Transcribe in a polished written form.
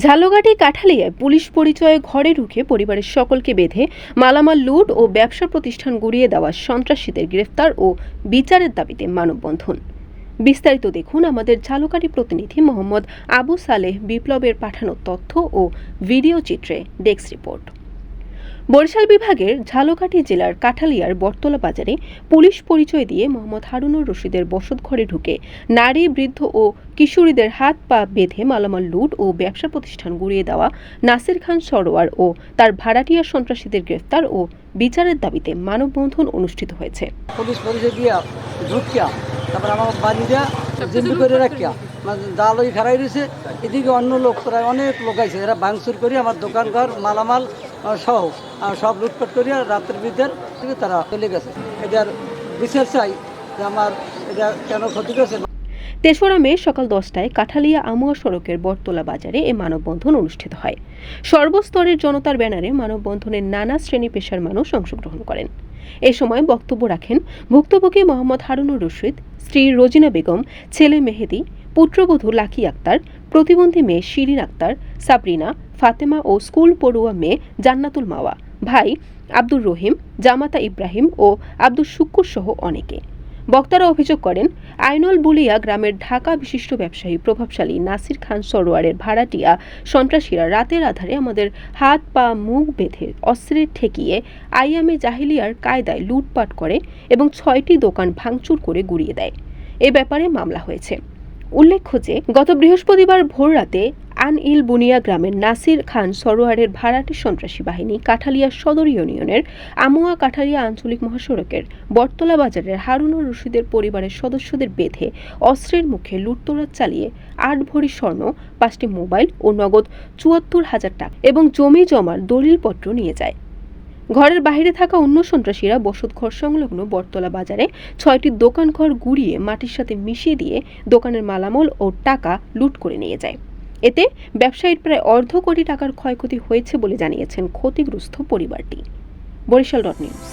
Jhalakathi কাঠালিয়ায় police পরিচয়ে ঘরে ঢুকে পরিবারের সকলকে বেঁধে মালামাল লুট ও ব্যবসা প্রতিষ্ঠান গুড়িয়ে দেওয়া সন্ত্রাসীদের গ্রেফতার ও বিচারের দাবিতে মানববন্ধন। বিস্তারিত দেখুন আমাদের ঝালকাঠি প্রতিনিধি মোহাম্মদ আবু সালেহ বিপ্লবের পাঠানো তথ্য ও ভিডিও চিত্রে ডেস্ক রিপোর্ট। বরিশাল বিভাগের ঝালকাঠি জেলার কাঠালিয়ার বটতলা বাজারে পুলিশ পরিচয় দিয়ে মোহাম্মদ হারুনুর রশিদের বসতঘরে ঢুকে নারী, বৃদ্ধ ও কিশোরীদের হাত পা বেঁধে মালামাল লুট ও ব্যবসা প্রতিষ্ঠান গুড়িয়ে দেওয়া নাসির খান সরোয়ার ও তার ভাড়াটিয়া সন্ত্রাসীদের গ্রেফতার ও বিচারের দাবিতে মানববন্ধন অনুষ্ঠিত হয়েছে। পুলিশ পরিচয় দিয়া ঢুকিয়া তারপর আমার বাড়িটা জিম্মি করে রাখিয়া জাল ওই খারাই রয়েছে। এদিকে অন্য লোক প্রায় অনেক লোক আছে, এরা ভাঙচুর করি আমার দোকান ঘর মালামাল সহ সব লুটপাট করিয়া রাতের বিদ্যার থেকে তারা চলে গেছে। এটার বিচার চাই যে আমার এটা কেন ক্ষতি করেছে। ৩রা মে সকাল 10টায় কাঠালিয়া আমুয়া সড়কের বটতলা বাজারে এ মানববন্ধন অনুষ্ঠিত হয়। সর্বস্তরের জনতার ব্যানারে মানববন্ধনে নানা শ্রেণী পেশার মানুষ অংশগ্রহণ করেন। এ সময় বক্তব্য রাখেন ভুক্তভোগী মোহাম্মদ হারুনুর রশিদ, স্ত্রী রোজিনা বেগম, ছেলে মেহেদি, পুত্রবধূ লাকি আক্তার, প্রতিবন্ধী মেয়ে শিরিন আক্তার, সাবরিনা, ফাতেমা ও স্কুল পড়ুয়া মেয়ে জান্নাতুল মাওয়া, ভাই আব্দুর রহিম, জামাতা ইব্রাহিম ও আব্দুল শুক্কুর সহ অনেকে। বক্তারা অভিযোগ করেন, আইনল বুলিয়া গ্রামের ঢাকা বিশিষ্ট ব্যবসায়ী প্রভাবশালী নাসির খান সরোয়ারের ভাড়াটিয়া সন্ত্রাসীরা রাতের আধারে আমাদের হাত পা মুখ বেঁধে অস্ত্রে ঠেকিয়ে আইয়ামে জাহিলিয়ার কায়দায় লুটপাট করে এবং 6টি দোকান ভাঙচুর করে গুড়িয়ে দেয়। এ ব্যাপারে মামলা হয়েছে। উল্লেখ্য যে গত বৃহস্পতিবার ভোররাতে আনইল বুনিয়া গ্রামের নাসির খান সরোয়ারের ভাড়াটি সন্ত্রাসী বাহিনী কাঠালিয়া সদর ইউনিয়নের আমুয়া কাঠালিয়া আঞ্চলিক মহাসড়কের বটতলা বাজারের হারুনুর রশিদের পরিবারের সদস্যদের বেঁধে অস্ত্রের মুখে লুটতরাজ চালিয়ে 8 ভরি স্বর্ণ, 5টি মোবাইল ও নগদ 74,000 টাকা এবং জমি জমার দলিলপত্র নিয়ে যায়। ঘরের বাইরে থাকা অন্য সন্ত্রাসীরা বসতঘর সংলগ্ন বটতলা বাজারে 6টি দোকানঘর গুড়িয়ে মাটির সাথে মিশিয়ে দিয়ে দোকানের মালামাল ও টাকা লুট করে নিয়ে যায়। এতে ব্যবসায়ীর প্রায় অর্ধ কোটি টাকার ক্ষয়ক্ষতি হয়েছে বলে জানিয়েছেন ক্ষতিগ্রস্ত পরিবারটি। বরিশাল.নিউজ।